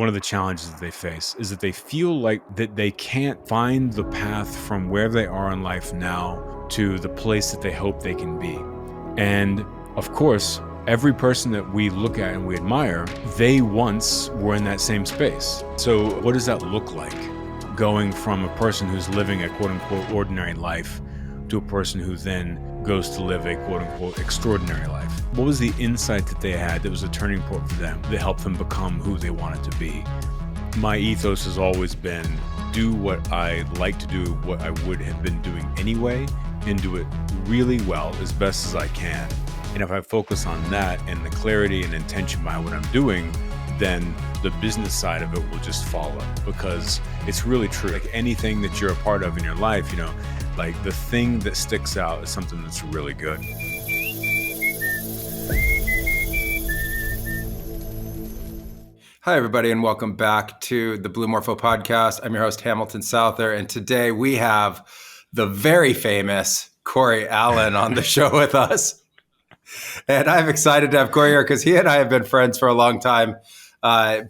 one of the challenges that they face is that they feel like that they can't find the path from where they are in life now to the place that they hope they can be. And of course, every person that we look at and we admire, they once were in that same space. So what does that look like? Going from a person who's living a quote unquote ordinary life to a person who then goes to live a quote unquote extraordinary life. What was the insight that they had that was a turning point for them that helped them become who they wanted to be? My ethos has always been do what I like to do, what I would have been doing anyway, and do it really well as best as I can. And if I focus on that and the clarity and intention behind what I'm doing, then the business side of it will just follow, because it's really true. Like anything that you're a part of in your life, like the thing that sticks out is something that's really good. Hi, everybody, and welcome back to the Blue Morpho Podcast. I'm your host, Hamilton Souther, and today we have the very famous Cory Allen on the show with us. And I'm excited to have Cory here because he and I have been friends for a long time,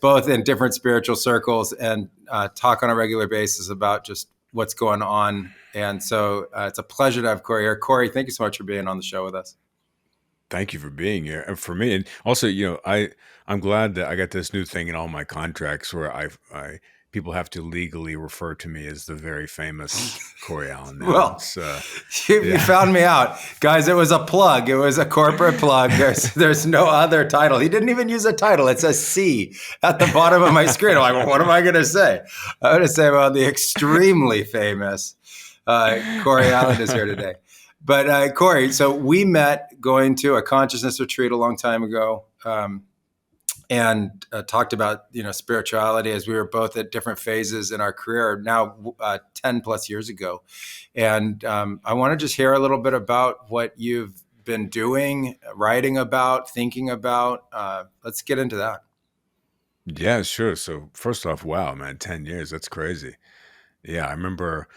both in different spiritual circles, and talk on a regular basis about just what's going on. And so it's a pleasure to have Cory here. Cory, thank you so much for being on the show with us. Thank you for being here. And for me, and also, I'm glad that I got this new thing in all my contracts where I people have to legally refer to me as the very famous Cory Allen. Well, you found me out. Guys, it was a plug. It was a corporate plug. There's no other title. He didn't even use a title. It says C at the bottom of my screen. I'm like, well, what am I going to say? I'm going to say about the extremely famous Cory Allen is here today. But Cory, so we met going to a consciousness retreat a long time ago, and talked about spirituality as we were both at different phases in our career. Now 10 plus years ago, and I want to just hear a little bit about what you've been doing, writing about, thinking about. Let's get into that. Yeah, sure. So first off, wow, man, 10 years, that's crazy. Yeah, I remember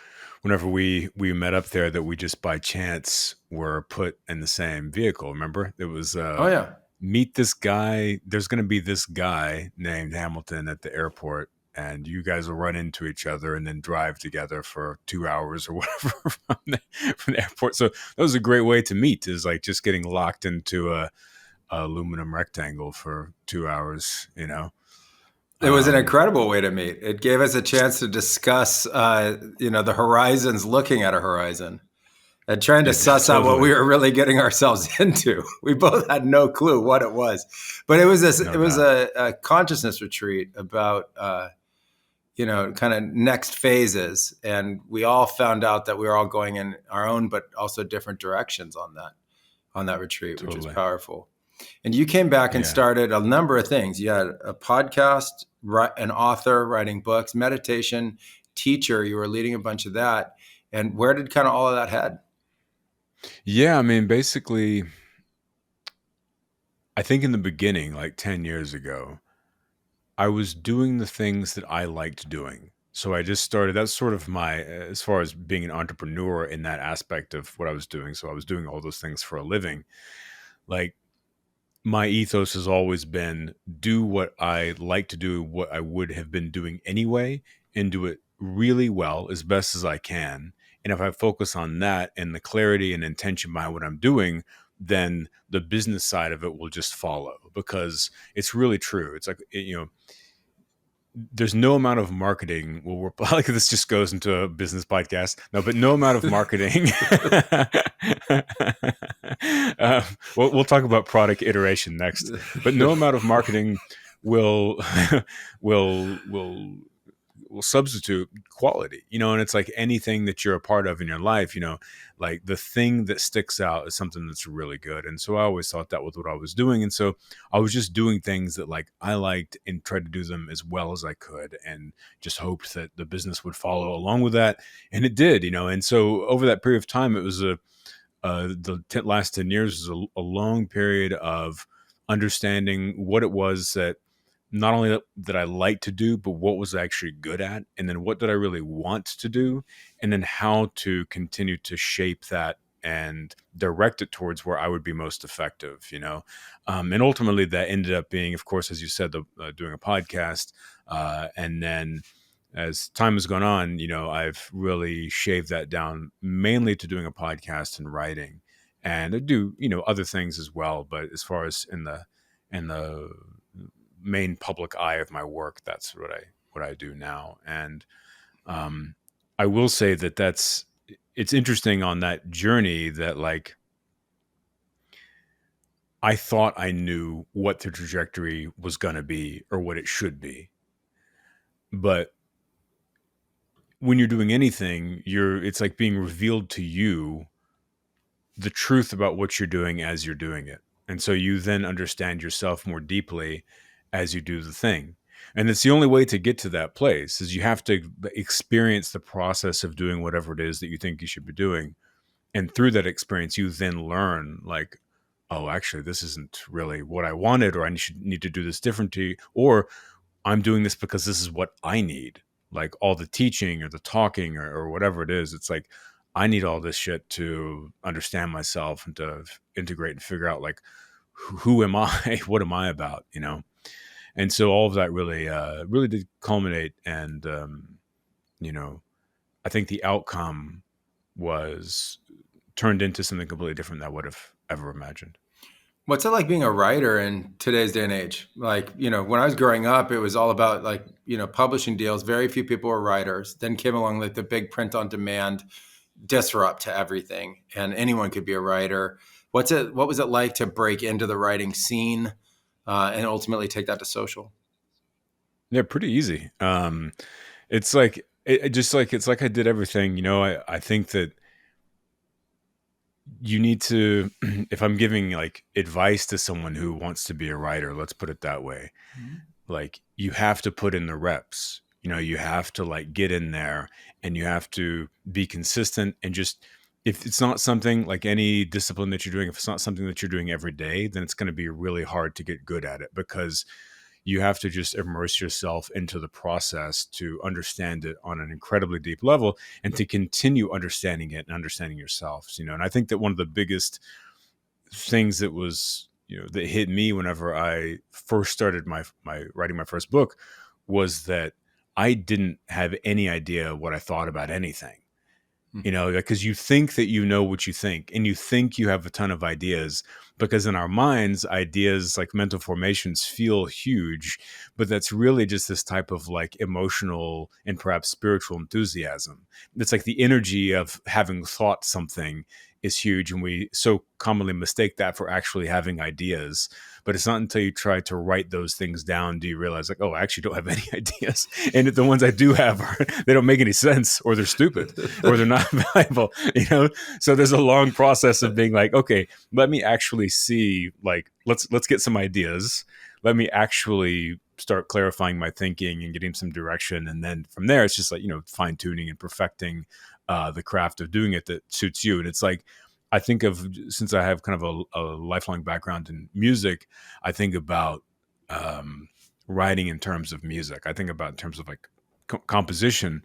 whenever we met up there that we just by chance were put in the same vehicle. Remember? It was Oh yeah. Meet this guy. There's going to be this guy named Hamilton at the airport, and you guys will run into each other and then drive together for 2 hours or whatever from the airport. So that was a great way to meet, is like just getting locked into a aluminum rectangle for 2 hours, It was an incredible way to meet. It gave us a chance to discuss, the horizons, looking at a horizon and trying to suss out what we were really getting ourselves into. We both had no clue what it was, but it was a consciousness retreat about, kind of next phases. And we all found out that we were all going in our own, but also different directions on that retreat, which was powerful. And you came back and started a number of things. You had a podcast, an author, writing books, meditation, teacher. You were leading a bunch of that. And where did kind of all of that head? Yeah, I mean, basically, I think in the beginning, like 10 years ago, I was doing the things that I liked doing. So I just started, that's sort of my, as far as being an entrepreneur in that aspect of what I was doing. So I was doing all those things for a living. Like, my ethos has always been do what I like to do, what I would have been doing anyway, and do it really well as best as I can. And if I focus on that and the clarity and intention behind what I'm doing, then the business side of it will just follow, because it's really true. It's like, there's no amount of marketing. Well, we're like, this just goes into a business podcast. No, but no amount of marketing. We'll talk about product iteration next, but no amount of marketing will substitute quality, and it's like anything that you're a part of in your life, like the thing that sticks out is something that's really good. And so I always thought that was what I was doing. And so I was just doing things that like I liked and tried to do them as well as I could, and just hoped that the business would follow along with that. And it did, and so over that period of time, it was the last 10 years was a long period of understanding what it was that not only that I like to do, but what was I actually good at, and then what did I really want to do, and then how to continue to shape that and direct it towards where I would be most effective, and ultimately that ended up being, of course, as you said, doing a podcast, And then as time has gone on, I've really shaved that down mainly to doing a podcast and writing, and I do, other things as well. But as far as in the main public eye of my work, that's what I do now. And um, I will say that it's interesting on that journey that, like, I thought I knew what the trajectory was going to be or what it should be. But when you're doing anything, it's like being revealed to you the truth about what you're doing as you're doing it. And so you then understand yourself more deeply as you do the thing. And it's the only way to get to that place is you have to experience the process of doing whatever it is that you think you should be doing. And through that experience, you then learn, like, oh, actually, this isn't really what I wanted, or I need to do this differently, or I'm doing this because this is what I need. Like all the teaching or the talking or whatever it is, it's like I need all this shit to understand myself and to integrate and figure out, like, who am I? What am I about? And so all of that really did culminate, and I think the outcome was turned into something completely different than I would have ever imagined. What's it like being a writer in today's day and age? Like, when I was growing up, it was all about, like, publishing deals. Very few people were writers. Then came along like the big print on demand disrupt to everything, and anyone could be a writer. What was it like to break into the writing scene and ultimately take that to social? Yeah, pretty easy. It's like it's like I did everything. I think that you need to, if I'm giving like advice to someone who wants to be a writer, let's put it that way, like you have to put in the reps. You have to, like, get in there, and you have to be consistent. And just, if it's not something like any discipline that you're doing, if it's not something that you're doing every day, then it's going to be really hard to get good at it, because you have to just immerse yourself into the process to understand it on an incredibly deep level, and to continue understanding it and understanding yourself. And I think that one of the biggest things that was, that hit me whenever I first started my writing my first book, was that I didn't have any idea what I thought about anything. Because you think that you know what you think, and you think you have a ton of ideas, because in our minds, ideas, like mental formations, feel huge, but that's really just this type of, like, emotional and perhaps spiritual enthusiasm. It's like the energy of having thought something is huge, and we so commonly mistake that for actually having ideas. But it's not until you try to write those things down do you realize, like, oh, I actually don't have any ideas, and the ones I do have they don't make any sense, or they're stupid, or they're not valuable. So there's a long process of being like, okay, let me actually see, like, let's get some ideas, let me actually start clarifying my thinking and getting some direction, and then from there it's just like, fine tuning and perfecting the craft of doing it that suits you. And it's like, I think of, since I have kind of a lifelong background in music, I think about writing in terms of music. I think about in terms of, like, composition,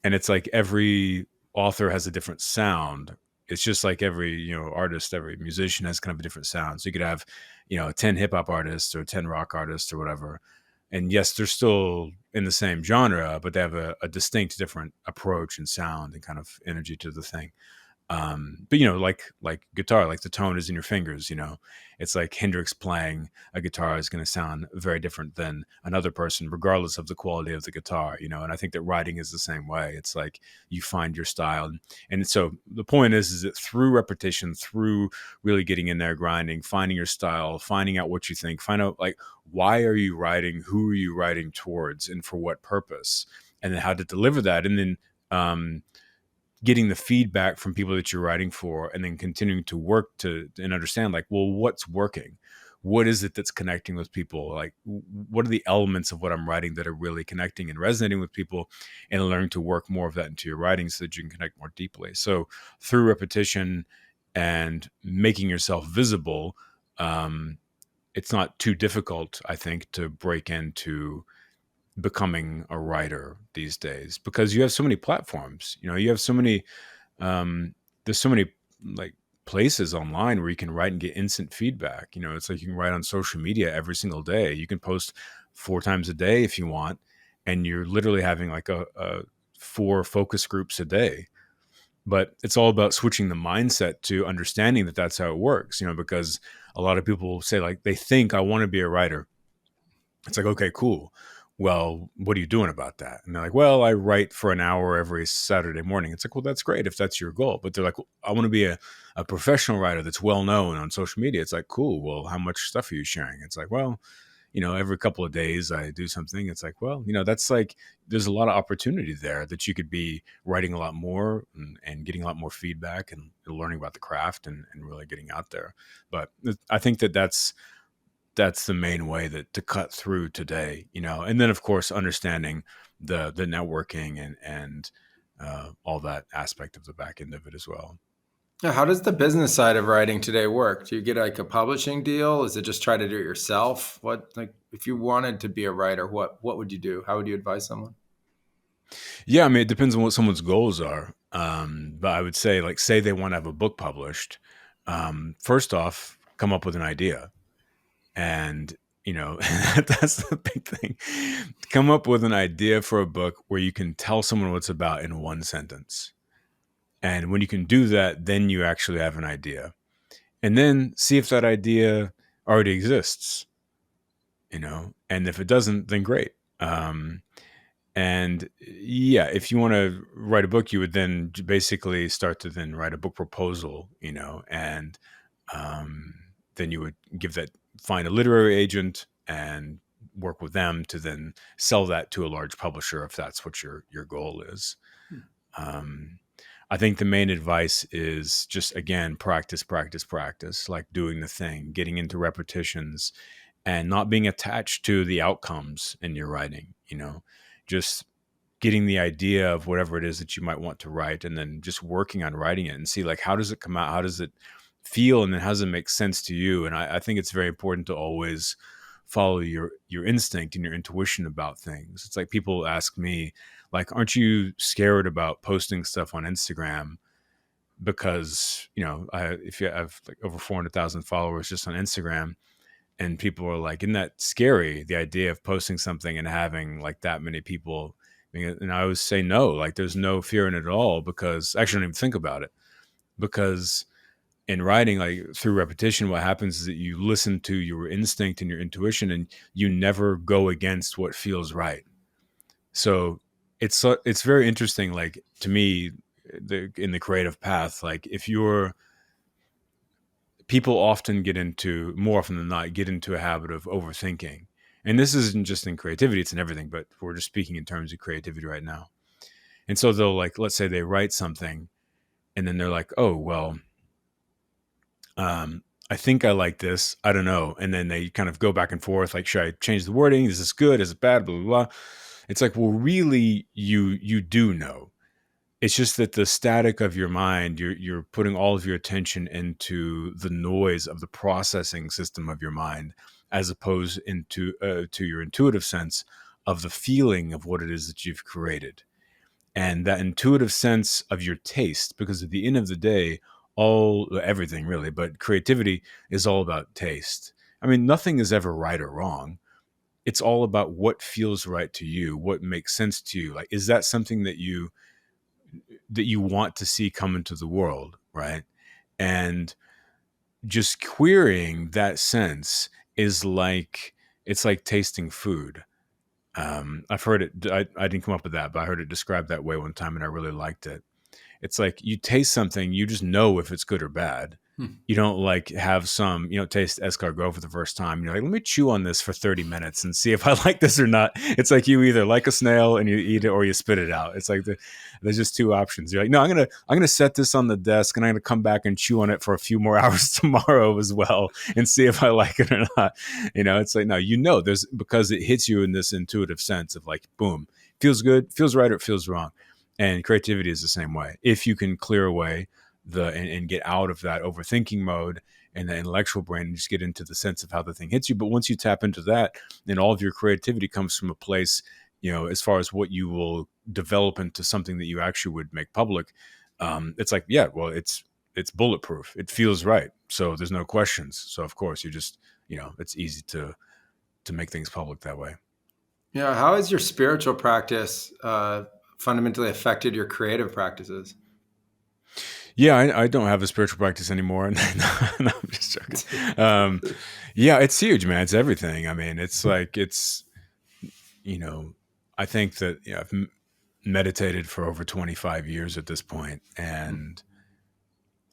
and it's like every author has a different sound. It's just like every artist, every musician has kind of a different sound. So you could have 10 hip hop artists or 10 rock artists or whatever, and yes, they're still in the same genre, but they have a distinct different approach and sound and kind of energy to the thing. But like guitar, like the tone is in your fingers. It's like Hendrix playing a guitar is going to sound very different than another person, regardless of the quality of the guitar. And I think that writing is the same way. It's like you find your style, and so the point is that through repetition, through really getting in there, grinding, finding your style, finding out what you think, find out, like, why are you writing, who are you writing towards, and for what purpose, and then how to deliver that, and then getting the feedback from people that you're writing for, and then continuing to work and understand, like, well, what's working? What is it that's connecting with people? Like, what are the elements of what I'm writing that are really connecting and resonating with people, and learning to work more of that into your writing so that you can connect more deeply. So through repetition and making yourself visible, it's not too difficult, I think, to break into becoming a writer these days, because you have so many platforms. You have so many there's so many, like, places online where you can write and get instant feedback. It's like you can write on social media every single day. You can post 4 times a day if you want, and you're literally having like a 4 focus groups a day. But it's all about switching the mindset to understanding that that's how it works, because a lot of people say, like, they think, I want to be a writer. It's like, okay, cool. Well, what are you doing about that? And they're like, well, I write for an hour every Saturday morning. It's like, well, that's great if that's your goal. But they're like, well, I want to be a professional writer that's well known on social media. It's like, cool. Well, how much stuff are you sharing? It's like, well, every couple of days I do something. It's like, well, that's like, there's a lot of opportunity there that you could be writing a lot more and getting a lot more feedback and learning about the craft and really getting out there. But I think that's the main way to cut through today, and then of course understanding the networking and all that aspect of the back end of it as well. Yeah, how does the business side of writing today work? Do you get like a publishing deal? Is it just try to do it yourself? Like if you wanted to be a writer, what would you do? How would you advise someone? Yeah, I mean, it depends on what someone's goals are. But I would say, like, say they want to have a book published. First off, come up with an idea. And, that's the big thing. Come up with an idea for a book where you can tell someone what it's about in one sentence. And when you can do that, then you actually have an idea. And then see if that idea already exists, and if it doesn't, then great. And yeah, if you want to write a book, you would then basically start to then write a book proposal, and then you would find a literary agent and work with them to then sell that to a large publisher if that's what your goal is. I think the main advice is just, again, practice, like doing the thing, getting into repetitions and not being attached to the outcomes in your writing, just getting the idea of whatever it is that you might want to write and then just working on writing it and see, like, how does it come out? How does it feel? And then how does it make sense to you? And I think it's very important to always follow your instinct and your intuition about things. It's like people ask me, like, aren't you scared about posting stuff on Instagram? Because, if you have like over 400,000 followers just on Instagram, and people are like, isn't that scary? The idea of posting something and having like that many people. And I always say, no, like there's no fear in it at all, because actually I don't even think about it, because in writing, like through repetition, what happens is that you listen to your instinct and your intuition and you never go against what feels right. So it's very interesting. Like to me, in the creative path, like people often more often than not, get into a habit of overthinking. And this isn't just in creativity, it's in everything, but we're just speaking in terms of creativity right now. And so they'll, like, let's say they write something and then they're like, oh, well, I think I like this. I don't know. And then they kind of go back and forth, like, should I change the wording? Is this good? Is it bad? Blah, blah, blah. It's like, well, really, you do know. It's just that the static of your mind, you're putting all of your attention into the noise of the processing system of your mind, as opposed to your intuitive sense of the feeling of what it is that you've created. And that intuitive sense of your taste, because at the end of the day, everything really, but creativity is all about taste. I mean, nothing is ever right or wrong. It's all about what feels right to you, what makes sense to you. Like, is that something that you want to see come into the world, right? And just querying that sense is like, it's like tasting food. I've heard it, I didn't come up with that, but I heard it described that way one time and I really liked it. It's like you taste something, you just know if it's good or bad. You don't like have taste escargot for the first time. You're like, let me chew on this for 30 minutes and see if I like this or not. It's like you either like a snail and you eat it or you spit it out. It's like there's just two options. You're like, no, I'm gonna set this on the desk and I'm gonna come back and chew on it for a few more hours tomorrow as well and see if I like it or not. It's like, no, there's, because it hits you in this intuitive sense of like, boom, feels good, feels right, or it feels wrong. And creativity is the same way. If you can clear away and get out of that overthinking mode and the intellectual brain and just get into the sense of how the thing hits you. But once you tap into that, then all of your creativity comes from a place, as far as what you will develop into something that you actually would make public. It's like, yeah, well, it's bulletproof. It feels right. So there's no questions. So of course you just, it's easy to make things public that way. Yeah. How has your spiritual practice fundamentally affected your creative practices? Yeah, I don't have a spiritual practice anymore. No, I'm just joking. Yeah, it's huge, man. It's everything. I mean, it's like you know, I think that I've meditated for over 25 years at this point, and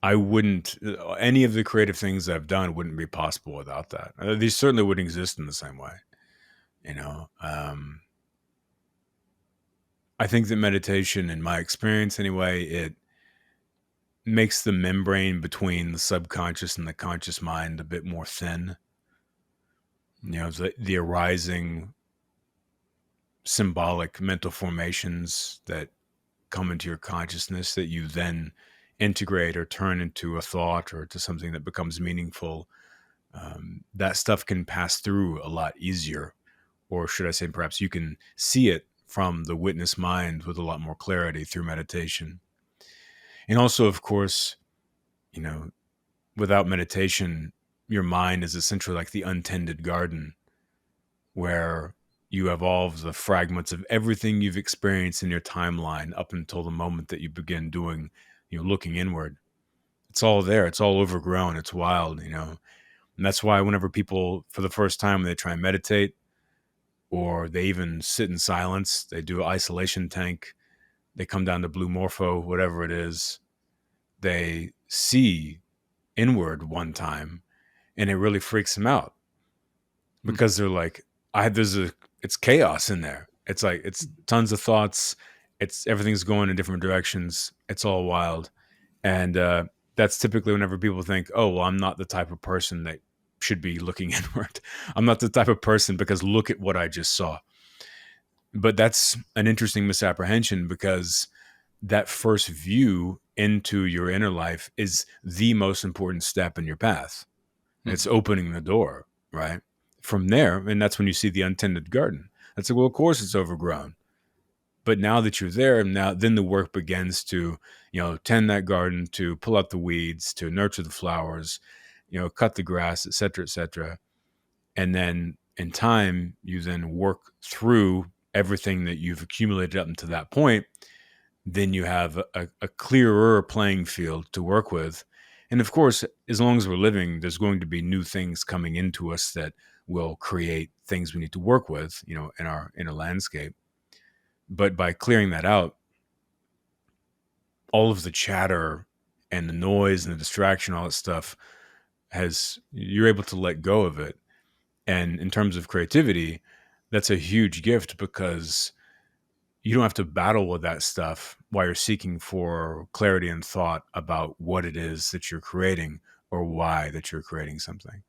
I wouldn't any of the creative things I've done wouldn't be possible without that. These certainly wouldn't exist in the same way. You know, I think that meditation, in my experience anyway, it makes the membrane between the subconscious and the conscious mind a bit more thin. The arising symbolic mental formations that come into your consciousness that you then integrate or turn into a thought or to something that becomes meaningful. That stuff can pass through a lot easier, or should I say, perhaps you can see it from the witness mind with a lot more clarity through meditation. And also, of course, you know, without meditation, your mind is essentially like the untended garden where you have all of the fragments of everything you've experienced in your timeline up until the moment that you begin doing, looking inward. It's all there. It's all overgrown. It's wild. And that's why whenever people, for the first time, they try and meditate or they even sit in silence, they do isolation tank, they come down to blue Morpho, whatever it is, they see inward one time and it really freaks them out because they're like, it's chaos in there. It's like, it's tons of thoughts. Everything's going in different directions. It's all wild. And that's typically whenever people think, oh, well, I'm not the type of person that should be looking inward. I'm not the type of person because look at what I just saw. But that's an interesting misapprehension because that first view into your inner life is the most important step in your path. It's opening the door, right? From there, and that's when you see the untended garden. That's like, well, of course it's overgrown. But now that you're there, then the work begins to, tend that garden, to pull out the weeds, to nurture the flowers, cut the grass, et cetera, et cetera. And then in time, you then work through everything that you've accumulated up until that point. Then you have a clearer playing field to work with. And of course, as long as we're living, there's going to be new things coming into us that will create things we need to work with, in a landscape. But by clearing that out, all of the chatter and the noise and the distraction, all that stuff you're able to let go of it. And in terms of creativity, that's a huge gift because you don't have to battle with that stuff while you're seeking for clarity and thought about what it is that you're creating or why that you're creating something.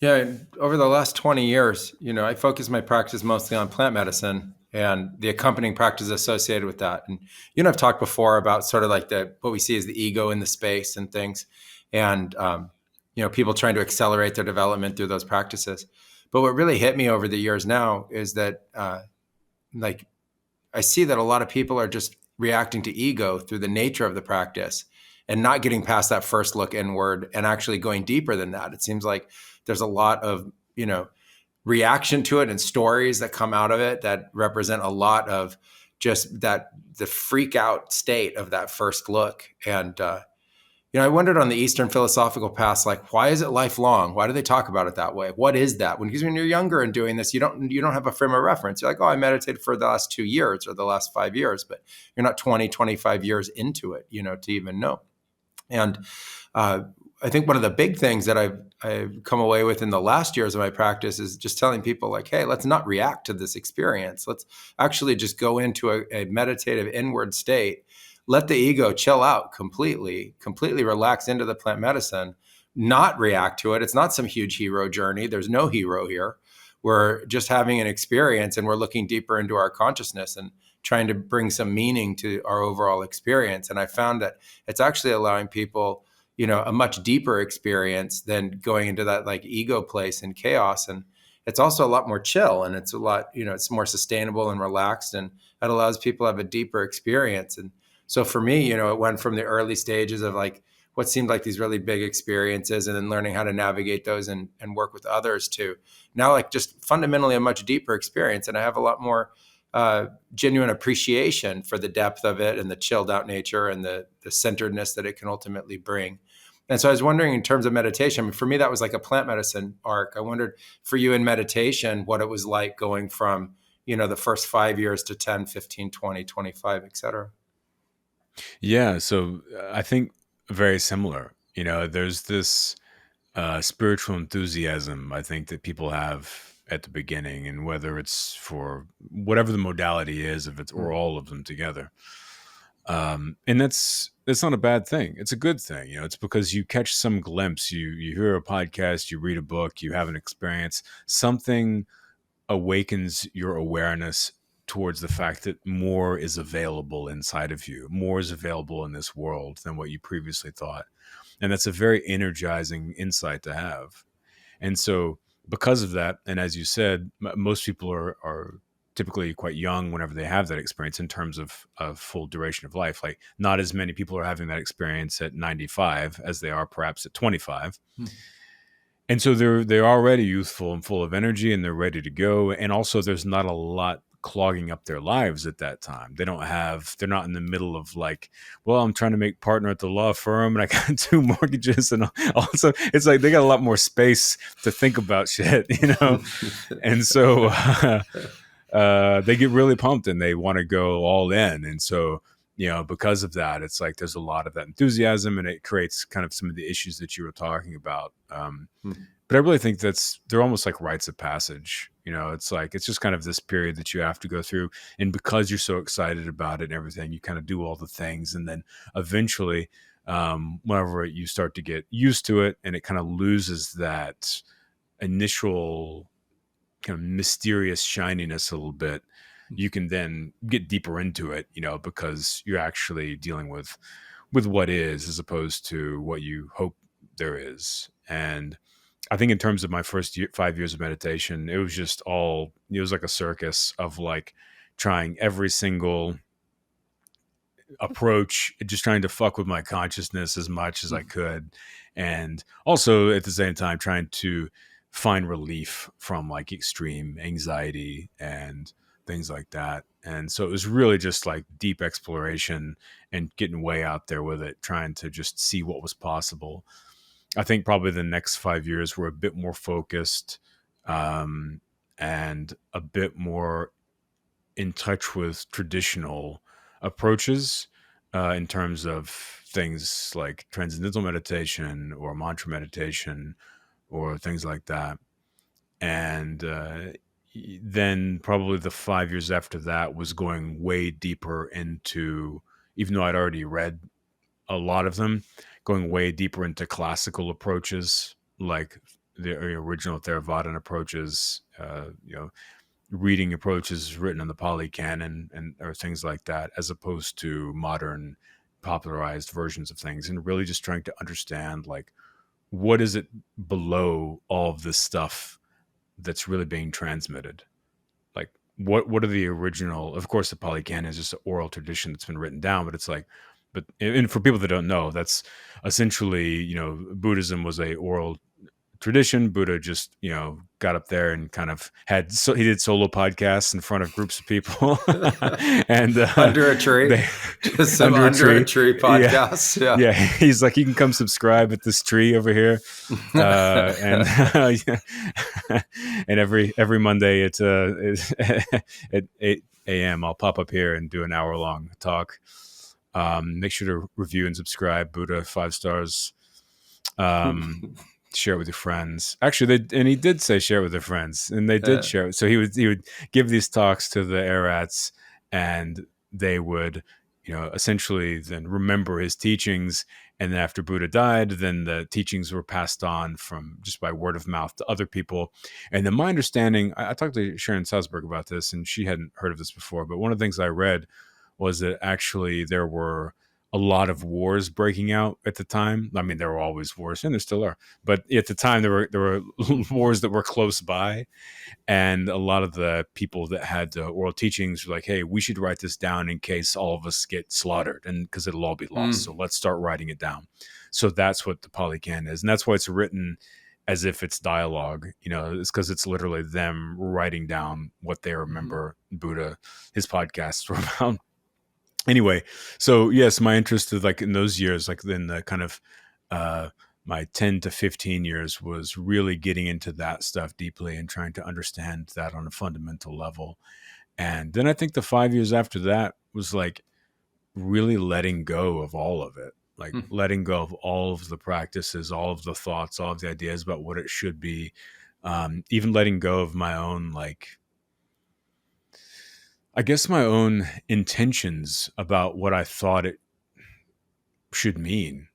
Yeah, over the last 20 years, I focus my practice mostly on plant medicine and the accompanying practice associated with that. And I've talked before about sort of like what we see as the ego in the space and things, and people trying to accelerate their development through those practices. But what really hit me over the years now is that like I see that a lot of people are just reacting to ego through the nature of the practice and not getting past that first look inward and actually going deeper than that. It seems like there's a lot of, reaction to it and stories that come out of it that represent a lot of just the freak out state of that first look. And, I wondered on the Eastern philosophical path, like, why is it lifelong? Why do they talk about it that way? What is that? Because when you're younger and doing this, you don't have a frame of reference. You're like, oh, I meditated for the last 2 years or the last 5 years, but you're not 20, 25 years into it, to even know. And I think one of the big things that I've come away with in the last years of my practice is just telling people like, hey, let's not react to this experience. Let's actually just go into a meditative inward state. Let the ego chill out completely relax into the plant medicine, not react to it. It's not some huge hero journey. There's no hero here. We're just having an experience and we're looking deeper into our consciousness and trying to bring some meaning to our overall experience. And I found that it's actually allowing people, a much deeper experience than going into that like ego place and chaos. And it's also a lot more chill and it's a lot, it's more sustainable and relaxed, and that allows people to have a deeper experience. And so for me, it went from the early stages of like, what seemed like these really big experiences, and then learning how to navigate those and work with others, to now like just fundamentally a much deeper experience. And I have a lot more genuine appreciation for the depth of it and the chilled out nature and the centeredness that it can ultimately bring. And so I was wondering, in terms of meditation, I mean, for me, that was like a plant medicine arc. I wondered for you in meditation, what it was like going from, the first 5 years to 10, 15, 20, 25, et cetera. Yeah. So I think very similar. There's this spiritual enthusiasm I think that people have at the beginning, and whether it's for whatever the modality is, if it's or all of them together. And that's not a bad thing. It's a good thing. It's because you catch some glimpse, you hear a podcast, you read a book, you have an experience, something awakens your awareness towards the fact that more is available inside of you, more is available in this world than what you previously thought. And that's a very energizing insight to have. And so because of that, and as you said, most people are typically quite young whenever they have that experience in terms of full duration of life. Like, not as many people are having that experience at 95 as they are perhaps at 25. And so they're already youthful and full of energy, and they're ready to go. And also there's not a lot clogging up their lives at that time. They're not in the middle of like, well, I'm trying to make partner at the law firm and I got 2 mortgages, and also it's like they got a lot more space to think about shit, And so they get really pumped and they want to go all in. And so, because of that, it's like there's a lot of that enthusiasm, and it creates kind of some of the issues that you were talking about. But I really think they're almost like rites of passage. It's like, it's just kind of this period that you have to go through. And because you're so excited about it and everything, you kind of do all the things. And then eventually, whenever you start to get used to it and it kind of loses that initial kind of mysterious shininess a little bit, you can then get deeper into it, because you're actually dealing with what is, as opposed to what you hope there is. And I think in terms of my first 5 years of meditation, it was just it was like a circus of like trying every single approach, just trying to fuck with my consciousness as much as I could. And also at the same time, trying to find relief from like extreme anxiety and things like that. And so it was really just like deep exploration and getting way out there with it, trying to just see what was possible. I think probably the next 5 years were a bit more focused, and a bit more in touch with traditional approaches, in terms of things like transcendental meditation or mantra meditation or things like that. And then probably the 5 years after that was going way deeper into, even though I'd already read a lot of them, going way deeper into classical approaches, like the original Theravadan approaches, reading approaches written in the Pali Canon or things like that, as opposed to modern popularized versions of things, and really just trying to understand like, what is it below all of this stuff that's really being transmitted? Like, what are the original? Of course, the Pali Canon is just an oral tradition that's been written down, but it's like, and for people that don't know, that's essentially, Buddhism was a oral tradition. Buddha just, got up there and kind of he did solo podcasts in front of groups of people and under a tree, just some under a tree podcasts. Yeah. He's like, you can come subscribe at this tree over here. And and every Monday at 8 a.m. I'll pop up here and do an hour-long talk. Make sure to review and subscribe. Buddha 5 stars. Share it with your friends. Actually, he did say share it with their friends, and they did share it. So he would give these talks to the Arhats, and they would, essentially then remember his teachings. And then after Buddha died, then the teachings were passed on from just by word of mouth to other people. And then my understanding, I talked to Sharon Salzberg about this, and she hadn't heard of this before. But one of the things I read was that actually there were a lot of wars breaking out at the time. I mean, there were always wars, and there still are, but at the time there were wars that were close by, and a lot of the people that had oral teachings were like, "Hey, we should write this down in case all of us get slaughtered, and because it'll all be lost. So let's start writing it down." So that's what the Pali Canon is, and that's why it's written as if it's dialogue. It's because it's literally them writing down what they remember Buddha, his podcasts were about. Anyway, so yes, my interest is like in those years, like in the kind of my 10 to 15 years was really getting into that stuff deeply and trying to understand that on a fundamental level. And then I think the 5 years after that was like really letting go of all of it, like letting go of all of the practices, all of the thoughts, all of the ideas about what it should be. Even letting go of my own, like, I guess my own intentions about what I thought it should mean,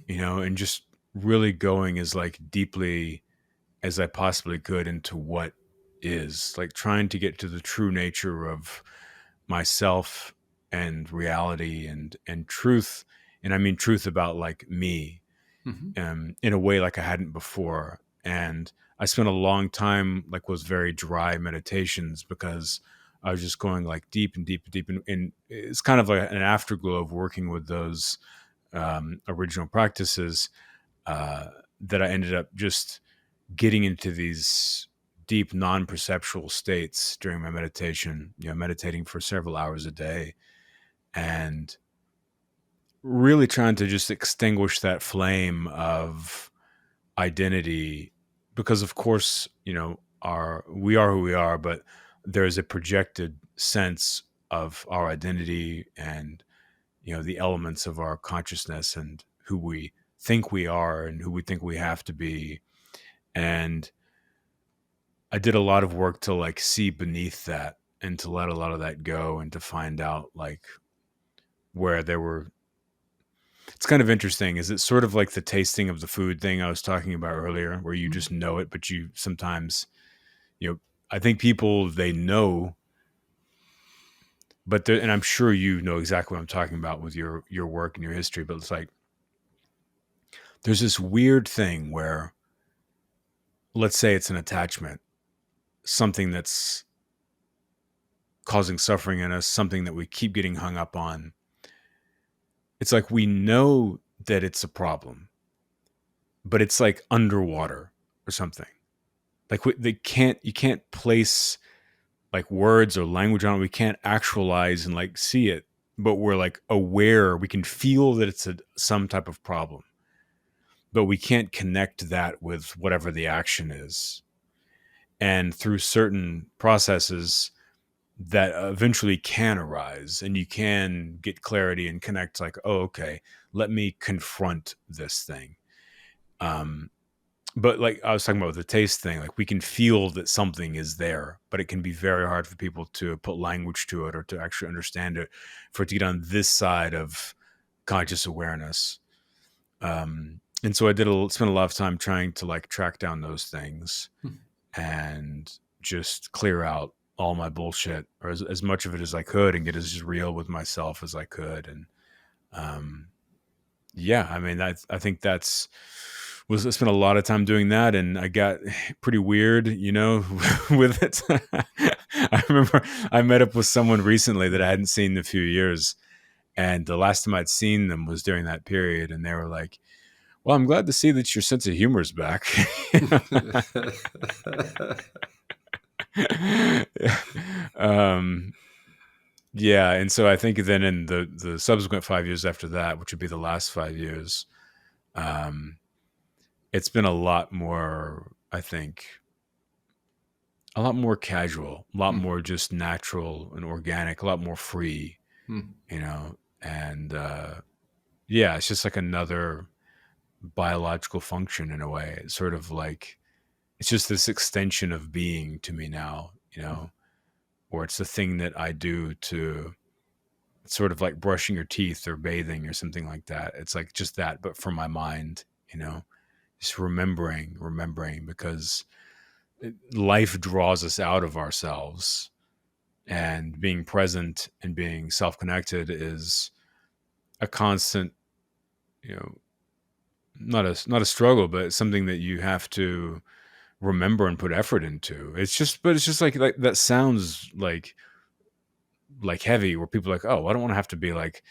and just really going as like deeply as I possibly could into what is, like trying to get to the true nature of myself and reality and truth. And I mean truth about like me, in a way like I hadn't before. And I spent a long time like was very dry meditations because I was just going like deep and deep and deep. And it's kind of like an afterglow of working with those original practices that I ended up just getting into these deep non-perceptual states during my meditation, meditating for several hours a day and really trying to just extinguish that flame of identity, because of course, we are who we are, but there's a projected sense of our identity and, the elements of our consciousness and who we think we are and who we think we have to be. And I did a lot of work to like see beneath that and to let a lot of that go and to find out like where there were. It's kind of interesting. Is it sort of like the tasting of the food thing I was talking about earlier, where you just know it, but you sometimes, I think people, they know, but and I'm sure you know exactly what I'm talking about with your work and your history, but it's like, there's this weird thing where, let's say it's an attachment, something that's causing suffering in us, something that we keep getting hung up on. It's like we know that it's a problem, but it's like underwater or something. Like you can't place like words or language on it. We can't actualize and like see it, but we're like aware. We can feel that it's some type of problem, but we can't connect that with whatever the action is. And through certain processes that eventually can arise and you can get clarity and connect like, oh, okay, let me confront this thing. But like I was talking about with the taste thing, like we can feel that something is there, but it can be very hard for people to put language to it or to actually understand it, for it to get on this side of conscious awareness. And so I spent a lot of time trying to like track down those things and just clear out all my bullshit, or as much of it as I could, and get as real with myself as I could. And yeah, I mean, I think I spent a lot of time doing that, and I got pretty weird, with it. I remember I met up with someone recently that I hadn't seen in a few years, and the last time I'd seen them was during that period, and they were like, well, I'm glad to see that your sense of humor is back. Yeah. And so I think then in the subsequent 5 years after that, which would be the last 5 years, it's been a lot more, I think, a lot more casual, a lot more just natural and organic, a lot more free, and yeah, it's just like another biological function in a way. It's sort of like, it's just this extension of being to me now, or it's the thing that I do to, it's sort of like brushing your teeth or bathing or something like that. It's like just that, but for my mind, just remembering, because life draws us out of ourselves, and being present and being self-connected is a constant, you know, not a struggle, but something that you have to remember and put effort into. But it's just like that sounds like heavy, where people are like, oh, I don't want to have to be like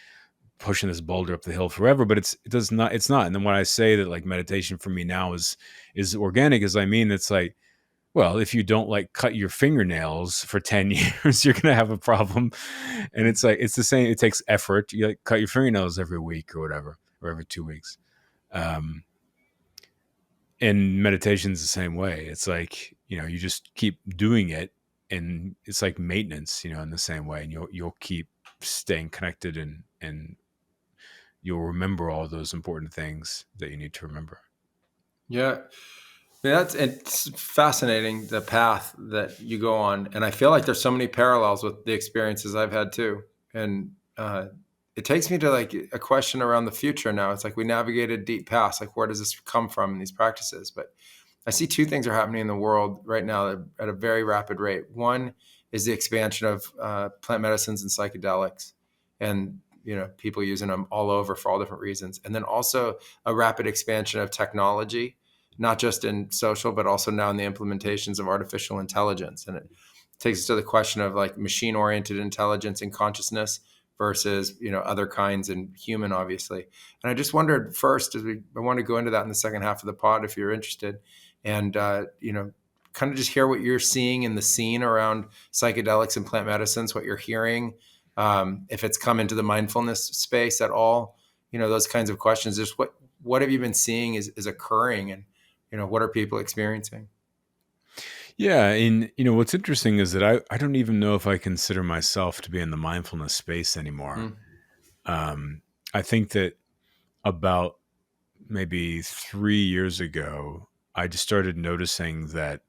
pushing this boulder up the hill forever, but it's not. And then when I say that like meditation for me now is organic, I mean, it's like, well, if you don't like cut your fingernails for 10 years, you're going to have a problem. And it's like, it's the same. It takes effort. You like cut your fingernails every week or whatever, or every 2 weeks. And meditation's the same way. It's like, you just keep doing it, and it's like maintenance, in the same way. And you'll keep staying connected, and you'll remember all those important things that you need to remember. Yeah. It's fascinating, the path that you go on. And I feel like there's so many parallels with the experiences I've had too. And it takes me to like a question around the future now. It's like we navigated deep past, like where does this come from in these practices? But I see two things are happening in the world right now at a very rapid rate. One is the expansion of plant medicines and psychedelics, and people using them all over for all different reasons. And then also a rapid expansion of technology, not just in social, but also now in the implementations of artificial intelligence. And it takes us to the question of like machine-oriented intelligence and consciousness versus, other kinds and human, obviously. And I just wondered first, I want to go into that in the second half of the pod, if you're interested, and, kind of just hear what you're seeing in the scene around psychedelics and plant medicines, what you're hearing, if it's come into the mindfulness space at all, those kinds of questions. Just what have you been seeing is occurring, and, what are people experiencing? Yeah. And, what's interesting is that I don't even know if I consider myself to be in the mindfulness space anymore. I think that about maybe 3 years ago, I just started noticing that,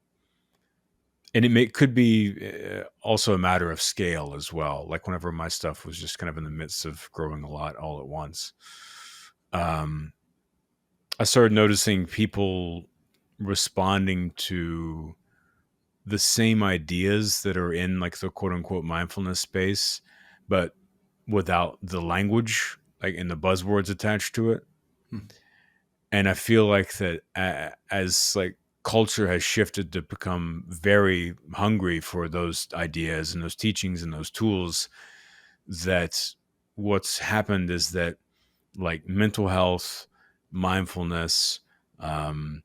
and could be also a matter of scale as well. Like whenever my stuff was just kind of in the midst of growing a lot all at once, I started noticing people responding to the same ideas that are in like the quote unquote mindfulness space, but without the language, like in the buzzwords attached to it. And I feel like that as like culture has shifted to become very hungry for those ideas and those teachings and those tools, that what's happened is that like mental health, mindfulness, um,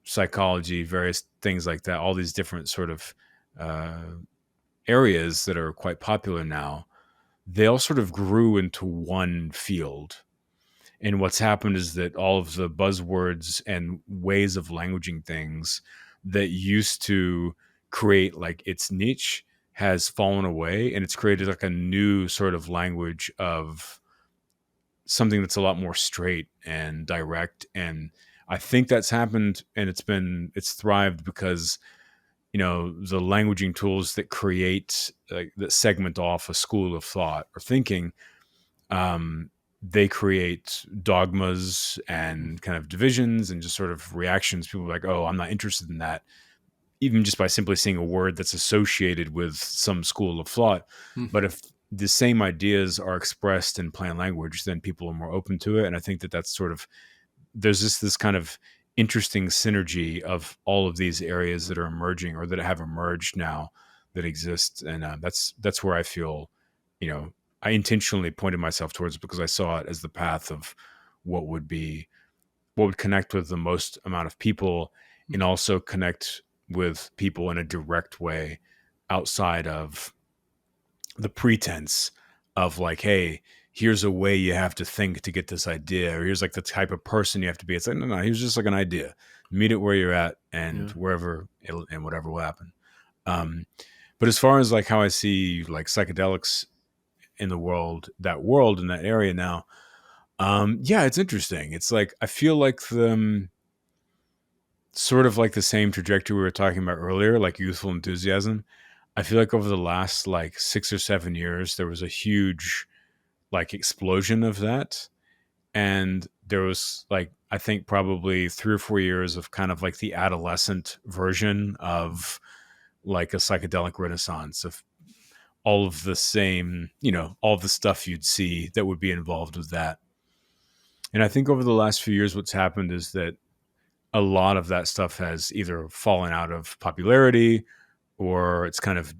psychology, various things like that, all these different sort of areas that are quite popular now, they all sort of grew into one field. And what's happened is that all of the buzzwords and ways of languaging things that used to create like its niche has fallen away, and it's created like a new sort of language of something that's a lot more straight and direct. And I think that's happened, and it's thrived because the languaging tools that create that segment off a school of thought or thinking, they create dogmas and kind of divisions and just sort of reactions. People are like, oh, I'm not interested in that, even just by simply seeing a word that's associated with some school of thought. But if the same ideas are expressed in plain language, then people are more open to it. And I think that that's sort of, there's this kind of interesting synergy of all of these areas that are emerging or that have emerged now that exist. And that's where I feel, I intentionally pointed myself towards it because I saw it as the path of what would connect with the most amount of people, and also connect with people in a direct way outside of the pretense of like, hey, here's a way you have to think to get this idea, or here's like the type of person you have to be. It's like, no, here's just like an idea. Meet it where you're at, and wherever and whatever will happen. But as far as like how I see like psychedelics in the world in that area now, yeah, it's interesting. It's like I feel like the sort of like the same trajectory we were talking about earlier, like youthful enthusiasm. I feel like over the last like 6 or 7 years, there was a huge like explosion of that. And there was like, I think probably 3 or 4 years of kind of like the adolescent version of like a psychedelic renaissance of all of the same, all of the stuff you'd see that would be involved with that. And I think over the last few years, what's happened is that a lot of that stuff has either fallen out of popularity or it's kind of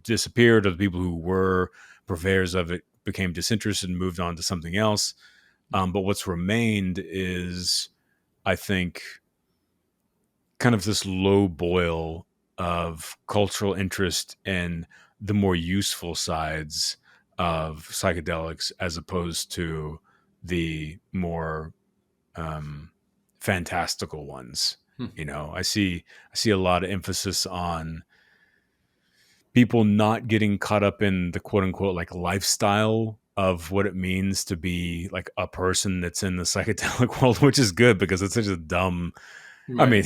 disappeared, or the people who were purveyors of it became disinterested and moved on to something else. But what's remained is, I think, kind of this low boil of cultural interest in the more useful sides of psychedelics as opposed to the more fantastical ones. I see a lot of emphasis on people not getting caught up in the quote unquote like lifestyle of what it means to be like a person that's in the psychedelic world, which is good because it's such a dumb, I mean,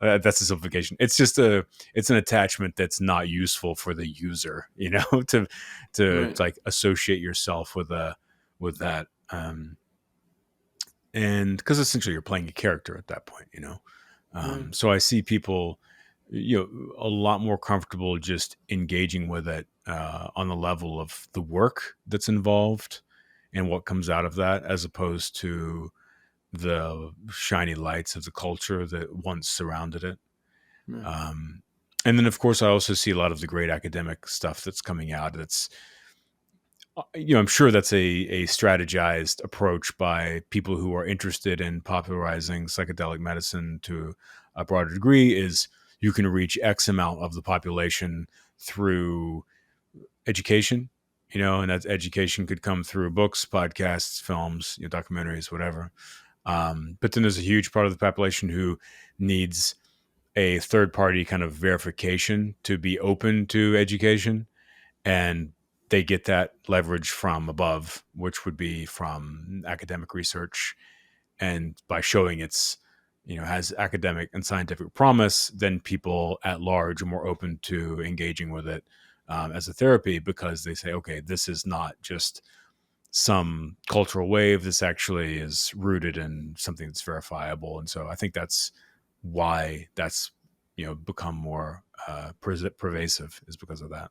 Right. that's a simplification. It's just it's an attachment that's not useful for the user, to Right. like associate yourself with that. And because essentially you're playing a character at that point. Right. So I see people, a lot more comfortable just engaging with it on the level of the work that's involved and what comes out of that, as opposed to the shiny lights of the culture that once surrounded it. Right. And then, of course, I also see a lot of the great academic stuff that's coming out. That's, I'm sure that's a strategized approach by people who are interested in popularizing psychedelic medicine to a broader degree. Is you can reach X amount of the population through education, and that education could come through books, podcasts, films, documentaries, whatever. But then there's a huge part of the population who needs a third party kind of verification to be open to education. And they get that leverage from above, which would be from academic research. And by showing it's, has academic and scientific promise, then people at large are more open to engaging with it as a therapy, because they say, okay, this is not just some cultural wave. This actually is rooted in something that's verifiable. And so I think that's why that's, become more pervasive, is because of that.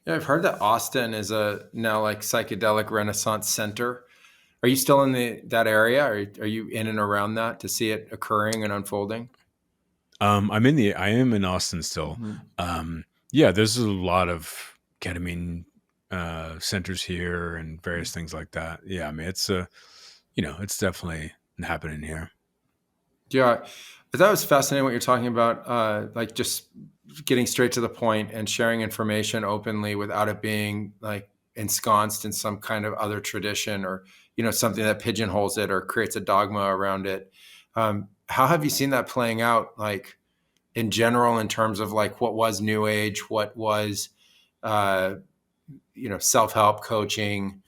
Yeah, I've heard that Austin is a now like psychedelic renaissance center. Are you still in that area? Are you in and around that to see it occurring and unfolding? I am in Austin still. Mhm. Yeah, there's a lot of ketamine centers here and various things like that. Yeah, I mean, it's definitely happening here. Yeah, I thought it was fascinating what you're talking about, like just getting straight to the point and sharing information openly without it being like ensconced in some kind of other tradition or something that pigeonholes it or creates a dogma around it. How have you seen that playing out, like in general, in terms of like what was New Age, what was uh, self-help coaching,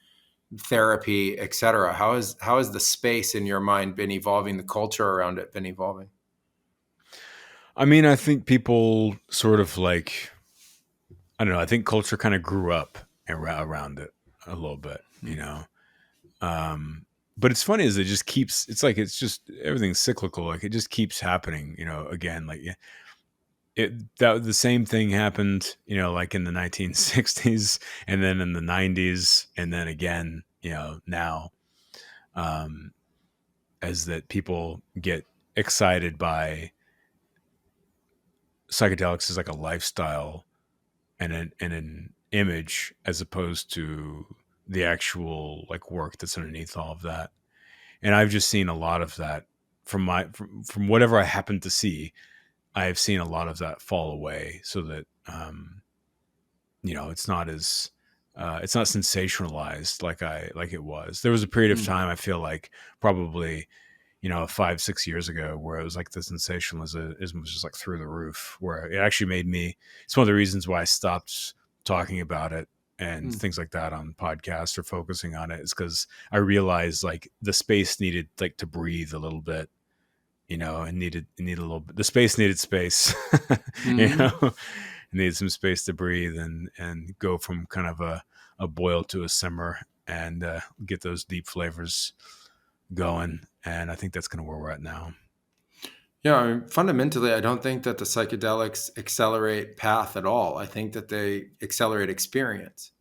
therapy, et cetera? How has the space in your mind been evolving? The culture around it been evolving? I mean, I think people sort of like, I don't know, I think culture kind of grew up around it a little bit, Hmm. But it's funny is it just keeps, it's like, it's just, everything's cyclical. Like it just keeps happening, again, like that the same thing happened, like in the 1960s and then in the 90s. And then again, now, um, as that people get excited by psychedelics as like a lifestyle and an image, as opposed to the actual like work that's underneath all of that. And I've just seen a lot of that from whatever I happen to see. I've seen a lot of that fall away, so that it's not as it's not sensationalized like it was. There was a period of Hmm. time, I feel like, probably 5-6 years ago, where it was like the sensationalism was just like through the roof, where it actually made me, it's one of the reasons why I stopped talking about it and Hmm. things like that on podcasts or focusing on it, is because I realized like the space needed like to breathe a little bit, and needed a little bit, the space needed space. you know Hmm. it needed some space to breathe and go from kind of a boil to a simmer, and get those deep flavors going. And I think that's kind of where we're at now. Yeah, I mean, fundamentally, I don't think that the psychedelics accelerate path at all. I think that they accelerate experience.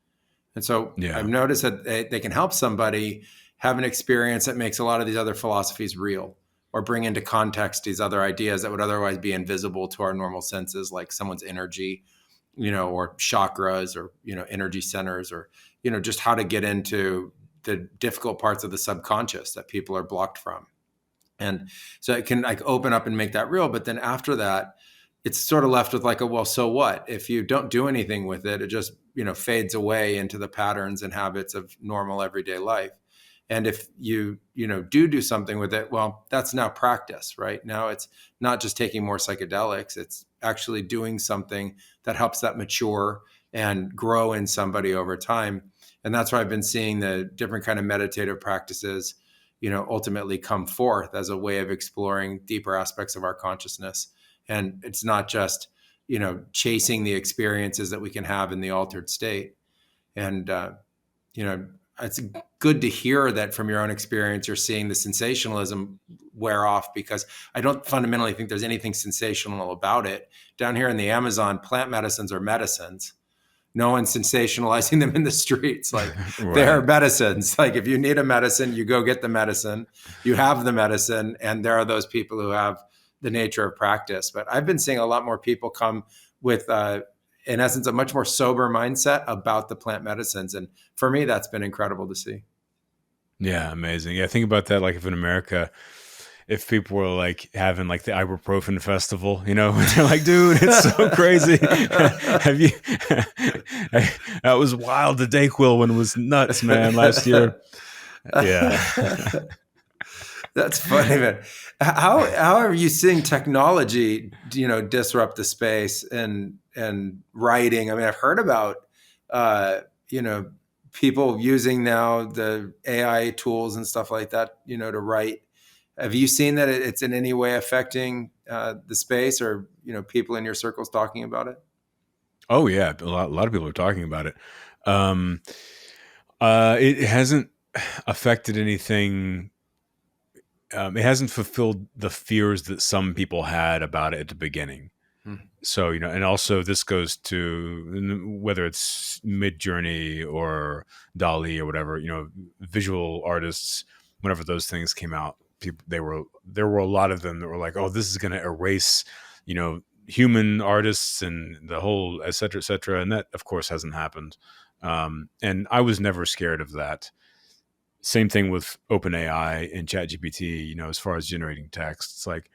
And so I've Yeah. noticed that they can help somebody have an experience that makes a lot of these other philosophies real, or bring into context these other ideas that would otherwise be invisible to our normal senses, like someone's energy, or chakras, or, energy centers, or, just how to get into the difficult parts of the subconscious that people are blocked from. And so it can like open up and make that real. But then after that, it's sort of left with like well, so what? If you don't do anything with it, it just, fades away into the patterns and habits of normal everyday life. And if you, do something with it, well, that's now practice, right? Now it's not just taking more psychedelics, it's actually doing something that helps that mature and grow in somebody over time. And that's why I've been seeing the different kind of meditative practices, ultimately come forth as a way of exploring deeper aspects of our consciousness. And it's not just, chasing the experiences that we can have in the altered state. And, it's good to hear that from your own experience, you're seeing the sensationalism wear off, because I don't fundamentally think there's anything sensational about it. Down here in the Amazon, plant medicines are medicines. No one's sensationalizing them in the streets. Like they're Right. medicines. Like if you need a medicine, you go get the medicine, you have the medicine. And there are those people who have the nature of practice. But I've been seeing a lot more people come with, in essence, a much more sober mindset about the plant medicines. And for me, that's been incredible to see. Yeah, amazing. Yeah, think about that. Like if in America, if people were like having like the ibuprofen festival, they're like, dude, it's so crazy. Have you? That was wild. The Dayquil one was nuts, man. Last year. Yeah. That's funny, man. How are you seeing technology, disrupt the space and writing? I mean, I've heard about, you know, people using now the AI tools and stuff like that, to write. Have you seen that it's in any way affecting the space, or people in your circles talking about it? Oh yeah, a lot of people are talking about it. Um, it hasn't affected anything. It hasn't fulfilled the fears that some people had about it at the beginning. Hmm. So, and also this goes to whether it's Mid-Journey or Dali or whatever, visual artists, whenever those things came out, there were a lot of them that were like, oh, this is going to erase, human artists and the whole et cetera, et cetera. And that of course hasn't happened. And I was never scared of that. Same thing with OpenAI and ChatGPT, as far as generating text. It's like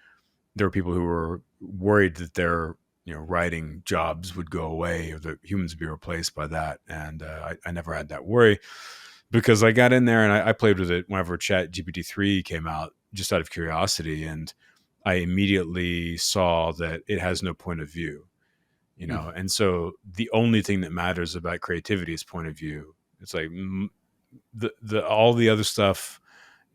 there were people who were worried that their writing jobs would go away or that humans would be replaced by that. And I never had that worry because I got in there and I played with it whenever ChatGPT 3 came out just out of curiosity. And I immediately saw that it has no point of view, Hmm. and so the only thing that matters about creativity is point of view. It's like the all the other stuff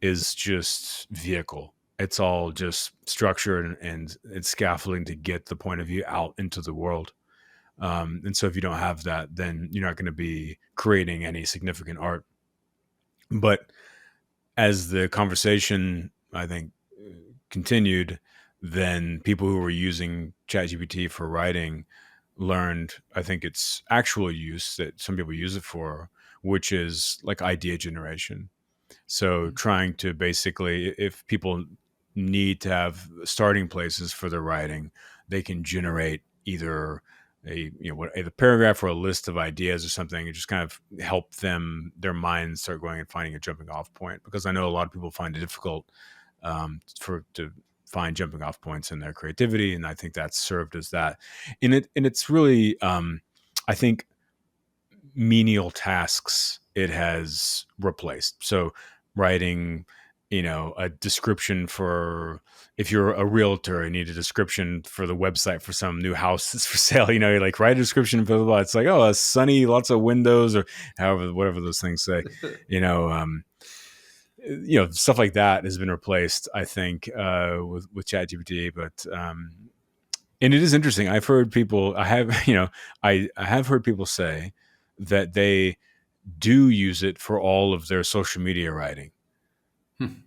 is just vehicle. It's all just structure and scaffolding to get the point of view out into the world. And so if you don't have that, then you're not going to be creating any significant art. But as the conversation, I think, continued, then people who were using ChatGPT for writing learned, I think, its actual use that some people use it for, which is like idea generation. So trying to basically, if people need to have starting places for their writing, they can generate either a paragraph or a list of ideas or something, and just kind of help their minds start going and finding a jumping off point. Because I know a lot of people find it difficult to find jumping off points in their creativity, and I think that's served as that. And it's really, I think, menial tasks it has replaced. So writing, a description for, if you're a realtor and need a description for the website for some new house that's for sale, you're like, write a description, blah, blah, blah. It's like, oh, it's sunny, lots of windows, or whatever those things say, you know, um, stuff like that has been replaced, I think, with ChatGPT. But and it is interesting. I've heard people. I have, I have heard people say that they do use it for all of their social media writing.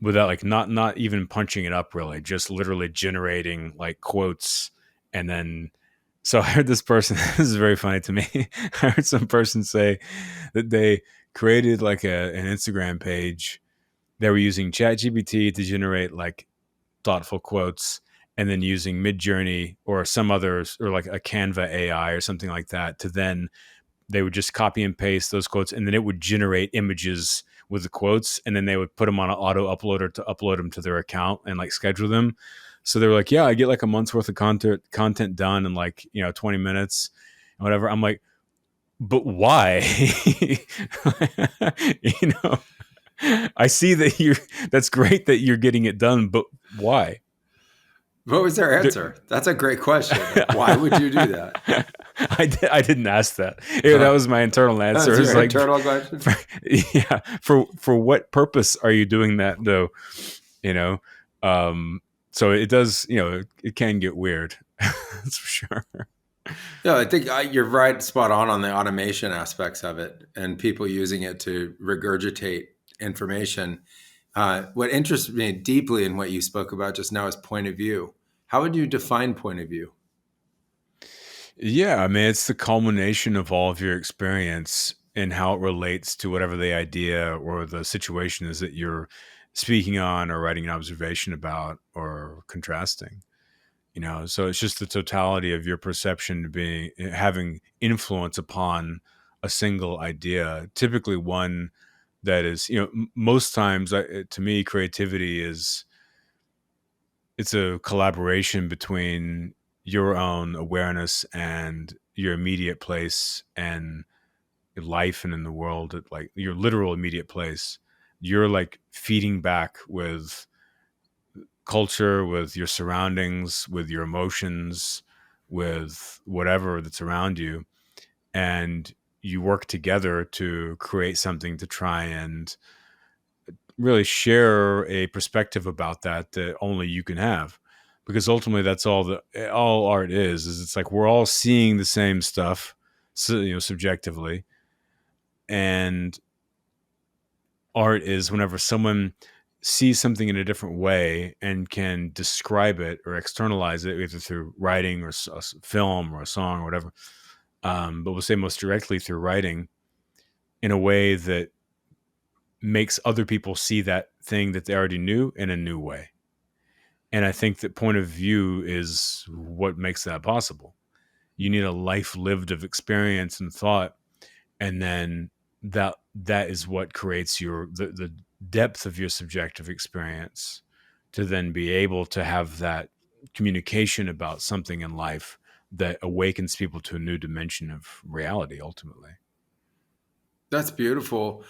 without like not even punching it up really, just literally generating like quotes. And then so I heard this person, this is very funny to me. I heard some person say that they created like an Instagram page. They were using ChatGPT to generate like thoughtful quotes, and then using Midjourney or some others, or like a Canva AI or something like that, to then they would just copy and paste those quotes, and then it would generate images with the quotes, and then they would put them on an auto uploader to upload them to their account and like schedule them. So they were like, yeah, I get like a month's worth of content done in like, 20 minutes and whatever. I'm like, but why? you know, I see that that's great that you're getting it done, but why? What was their answer? That's a great question. Like, why would you do that? I didn't ask that. Yeah, that was my internal answer. That's your like, internal question? For what purpose are you doing that though? So it does, it can get weird. That's for sure. Yeah, I think you're right, spot on the automation aspects of it and people using it to regurgitate information. What interests me deeply in what you spoke about just now is point of view. How would you define point of view? Yeah, I mean, it's the culmination of all of your experience and how it relates to whatever the idea or the situation is that you're speaking on or writing an observation about or contrasting. So it's just the totality of your perception having influence upon a single idea, typically one that is, most times to me, creativity it's a collaboration between your own awareness and your immediate place and life and in the world, at like your literal immediate place. You're like feeding back with culture, with your surroundings, with your emotions, with whatever that's around you. And you work together to create something to try and really share a perspective about that only you can have. Because ultimately that's all art is it's like we're all seeing the same stuff, so, subjectively. And art is whenever someone sees something in a different way and can describe it or externalize it, either through writing or a film or a song or whatever. But we'll say most directly through writing in a way that makes other people see that thing that they already knew in a new way. And I think that point of view is what makes that possible. You need a life lived of experience and thought, and then that is what creates the depth of your subjective experience to then be able to have that communication about something in life that awakens people to a new dimension of reality ultimately. That's beautiful.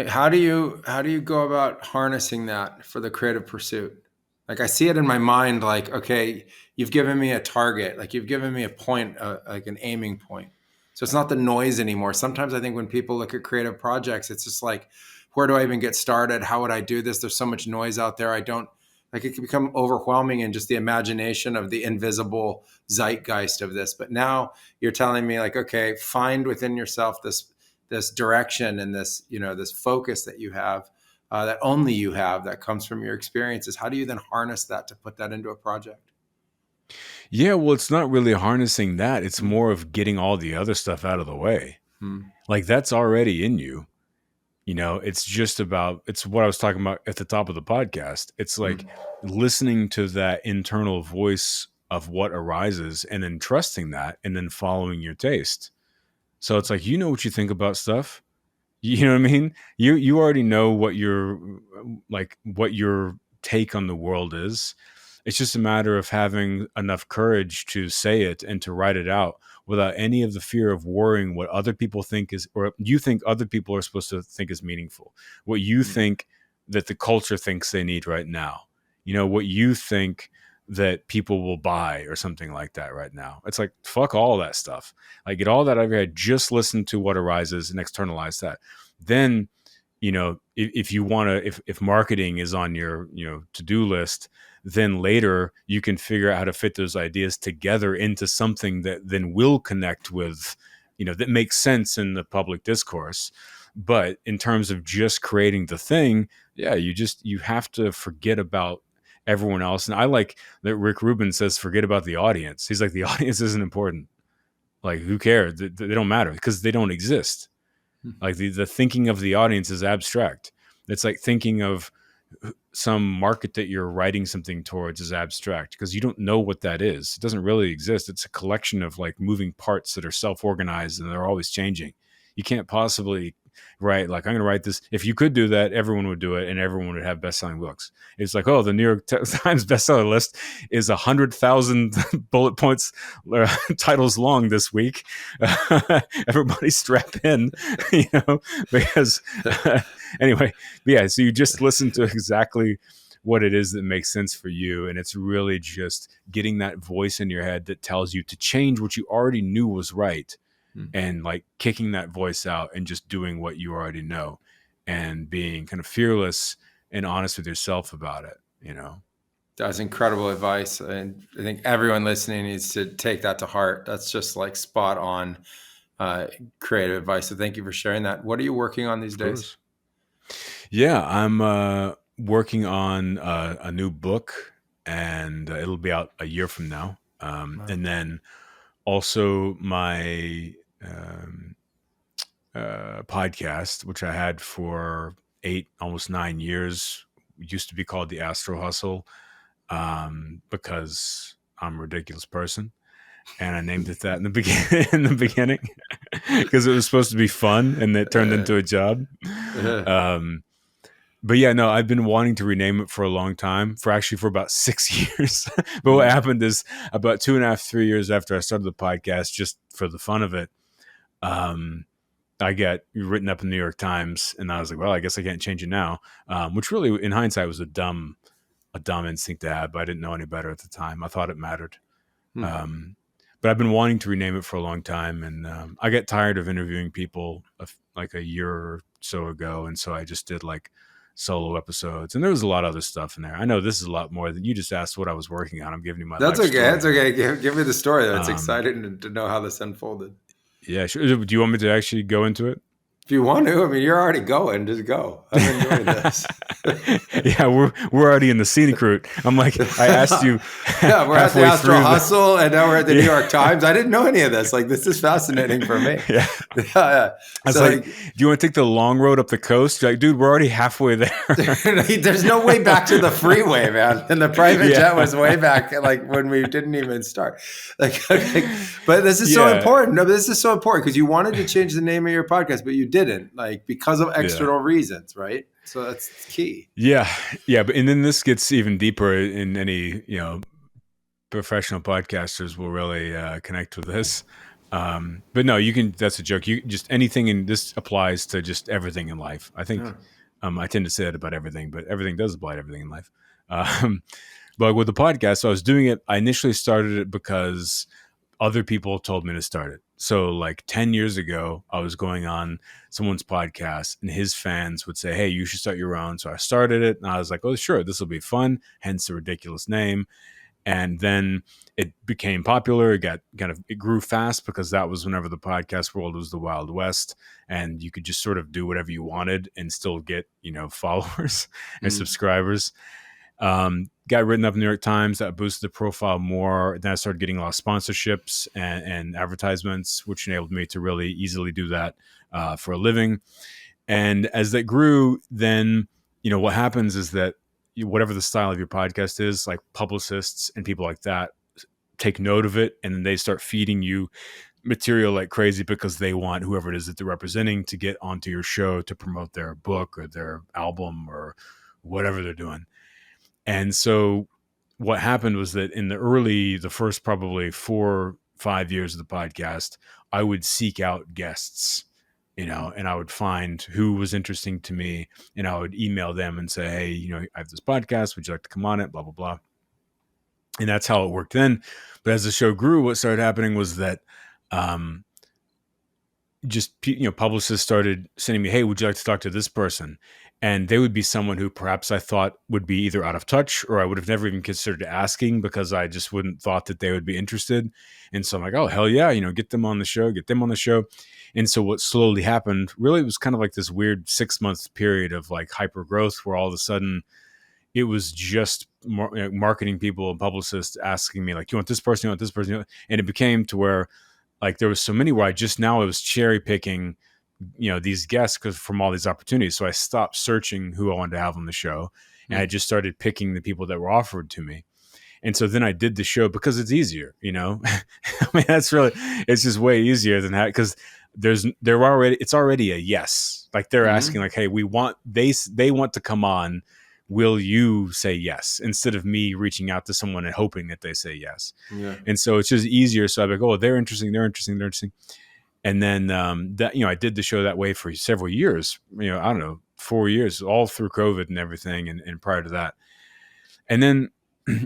How do you go about harnessing that for the creative pursuit? Like I see it in my mind, like, okay, you've given me a target, like you've given me a point, like an aiming point. So it's not the noise anymore. Sometimes I think when people look at creative projects, it's just like, where do I even get started? How would I do this? There's so much noise out there. It can become overwhelming in just the imagination of the invisible zeitgeist of this. But now you're telling me like, okay, find within yourself this direction and this, this focus that you have, that only you have, that comes from your experiences. How do you then harness that to put that into a project? Yeah, well, it's not really harnessing that. It's more of getting all the other stuff out of the way. Like that's already in you. It's what I was talking about at the top of the podcast. It's like listening to that internal voice of what arises and then trusting that and then following your taste. So it's like, what you think about stuff. You know what I mean? You already know what your take on the world is. It's just a matter of having enough courage to say it and to write it out without any of the fear of worrying what other people think is, or you think other people are supposed to think is meaningful. What you think that the culture thinks they need right now. What you think that people will buy or something like that right now. It's like, fuck all that stuff. Like get all that out of your head, just listen to what arises and externalize that. Then, if you want to, if marketing is on your, to-do list, then later you can figure out how to fit those ideas together into something that then will connect with that makes sense in the public discourse. But in terms of just creating the thing, yeah, you have to forget about everyone else. And I like that Rick Rubin says, forget about the audience. He's like, the audience isn't important. Like, who cares? They don't matter because they don't exist. Like the thinking of the audience is abstract. It's like thinking of some market that you're writing something towards is abstract because you don't know what that is. It doesn't really exist. It's a collection of like moving parts that are self-organized and they're always changing. You can't possibly write like, I'm going to write this. If you could do that, everyone would do it and everyone would have best-selling books. It's like, oh, the New York Times bestseller list is 100,000 bullet points titles long this week. Everybody strap in, because anyway, yeah. So you just listen to exactly what it is that makes sense for you. And it's really just getting that voice in your head that tells you to change what you already knew was right. And like kicking that voice out and just doing what you already know and being kind of fearless and honest with yourself about it, That's incredible advice. And I think everyone listening needs to take that to heart. That's just like spot on creative advice. So thank you for sharing that. What are you working on these days? Yeah, I'm working on a new book and it'll be out a year from now. Wow. And then also my podcast, which I had for 8, almost 9 years, used to be called the Astro Hustle, because I'm a ridiculous person, and I named it that in the beginning because it was supposed to be fun, and it turned into a job. But yeah, no, I've been wanting to rename it for a long time, for about 6 years. But what happened is about 2.5, 3 years after I started the podcast, just for the fun of it, I got written up in the New York Times, and I was like, well, I guess I can't change it now. Which really, in hindsight, was a dumb instinct to have, but I didn't know any better at the time. I thought it mattered. But I've been wanting to rename it for a long time, and I got tired of interviewing people like a year or so ago, and so I just did like solo episodes, and there was a lot of other stuff in there. I know this is a lot more than you just asked what I was working on. I'm giving you my That's life okay. story. That's okay. Give me the story. That's exciting to know how this unfolded. Yeah, sure. Do you want me to actually go into it? If you want to, I mean, you're already going. Just go. I'm enjoying this. Yeah, we're already in the scenic route. I'm like, I asked you. Yeah, we're at the Astro Hustle, and now we're at the New York Times. I didn't know any of this. Like, this is fascinating for me. Yeah. I was like, do you want to take the long road up the coast? You're like, dude, we're already halfway there. There's no way back to the freeway, man. And the private jet was way back, like when we didn't even start. But this is so important. No, this is so important because you wanted to change the name of your podcast, but you didn't, like, because of external reasons, right? So that's key. Yeah. But and then this gets even deeper in any, professional podcasters will really connect with this. But no, you can, that's a joke. You just, anything in this applies to just everything in life. I think I tend to say that about everything, but everything does apply to everything in life. But with the podcast, so I was doing it. I initially started it because other people told me to start it. So like 10 years ago, I was going on someone's podcast and his fans would say, hey, you should start your own. So I started it and I was like, oh, sure, this will be fun. Hence the ridiculous name. And then it became popular. It grew fast because that was whenever the podcast world was the Wild West and you could just sort of do whatever you wanted and still get, followers and subscribers. Got written up in the New York Times. That boosted the profile more. Then I started getting a lot of sponsorships and advertisements, which enabled me to really easily do that for a living. And as that grew, then, what happens is that whatever the style of your podcast is, like publicists and people like that take note of it, and then they start feeding you material like crazy because they want whoever it is that they're representing to get onto your show to promote their book or their album or whatever they're doing. And so what happened was that in the first probably 4 or 5 years of the podcast, I would seek out guests, and I would find who was interesting to me, and I would email them and say, hey, I have this podcast. Would you like to come on it? Blah, blah, blah. And that's how it worked then. But as the show grew, what started happening was that publicists started sending me, hey, would you like to talk to this person? And they would be someone who perhaps I thought would be either out of touch, or I would have never even considered asking, because I just wouldn't thought that they would be interested. And so I'm like, oh, hell yeah, get them on the show, get them on the show. And so what slowly happened, really, it was kind of like this weird 6-month period of like hyper growth, where all of a sudden it was just marketing people and publicists asking me like, you want this person, you want this person. And it became to where like there was so many where I was cherry picking, these guests from all these opportunities. So I stopped searching who I wanted to have on the show, and I just started picking the people that were offered to me. And so then I did the show because it's easier, I mean, it's just way easier than that, because it's already a yes. Like they're asking like, hey, they want to come on. Will you say yes? Instead of me reaching out to someone and hoping that they say yes. Yeah. And so it's just easier. So I'm like, oh, they're interesting. And then I did the show that way for several years, I don't know, 4 years, all through COVID and everything. And prior to that. And then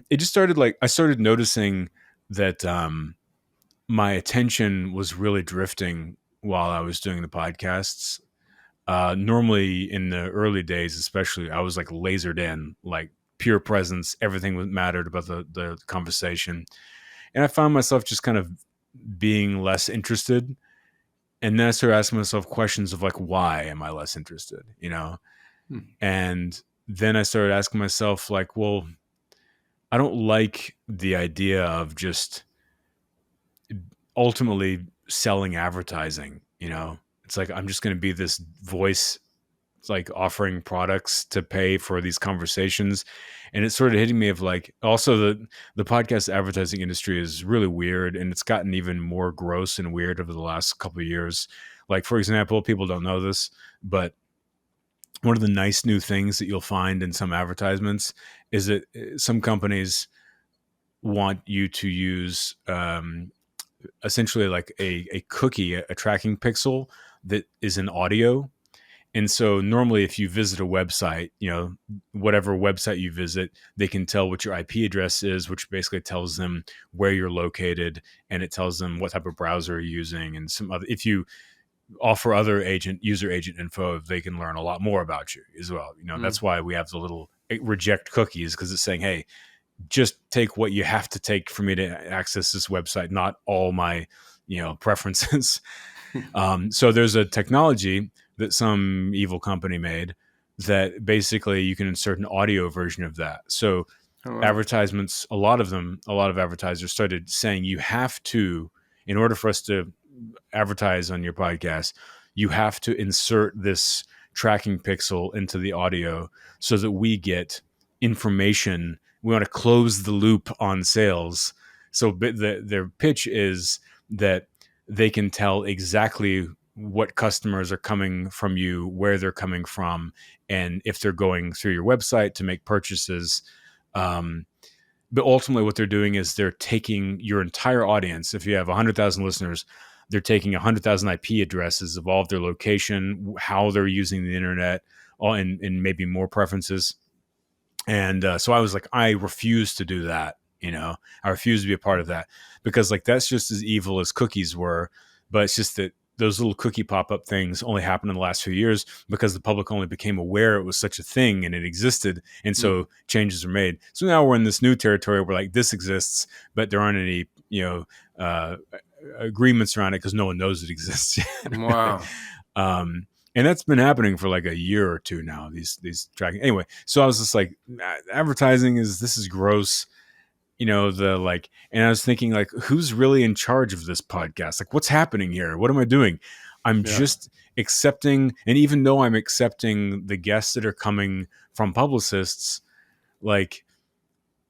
it just started I started noticing that my attention was really drifting while I was doing the podcasts. Normally in the early days, especially, I was like lasered in, like pure presence. Everything was mattered about the conversation. And I found myself just kind of being less interested. And then I started asking myself questions of like, why am I less interested? And then I started asking myself like, well, I don't like the idea of just ultimately selling advertising. It's like, I'm just going to be this voice, like offering products to pay for these conversations. And it's sort of hitting me of like, also the podcast advertising industry is really weird, and it's gotten even more gross and weird over the last couple of years. Like, for example, people don't know this, but one of the nice new things that you'll find in some advertisements is that some companies want you to use essentially like a cookie, a tracking pixel that is an audio. And so normally if you visit a website, whatever website you visit, they can tell what your IP address is, which basically tells them where you're located, and it tells them what type of browser you're using, and some other, if you offer other user agent info, they can learn a lot more about you as well. That's why we have the little reject cookies, because it's saying, hey, just take what you have to take for me to access this website, not all my, preferences. So there's a technology that some evil company made that basically you can insert an audio version of that. So advertisements, a lot of advertisers started saying you have to, in order for us to advertise on your podcast, you have to insert this tracking pixel into the audio so that we get information. We want to close the loop on sales. So their pitch is that they can tell exactly what customers are coming from you, where they're coming from, and if they're going through your website to make purchases. But ultimately what they're doing is they're taking your entire audience. If you have 100,000 listeners, they're taking 100,000 IP addresses of all of their location, how they're using the internet, and maybe more preferences. And so I was like, I refuse to do that. I refuse to be a part of that, because like that's just as evil as cookies were. But it's just that those little cookie pop-up things only happened in the last few years because the public only became aware it was such a thing and it existed. And so changes are made. So now we're in this new territory where like this exists, but there aren't any, agreements around it because no one knows it exists yet. Wow. And that's been happening for like a year or two now, these tracking. Anyway, so I was just like, advertising this is gross. And I was thinking like, who's really in charge of this podcast? Like, what's happening here? What am I doing? I'm just accepting. And even though I'm accepting the guests that are coming from publicists, like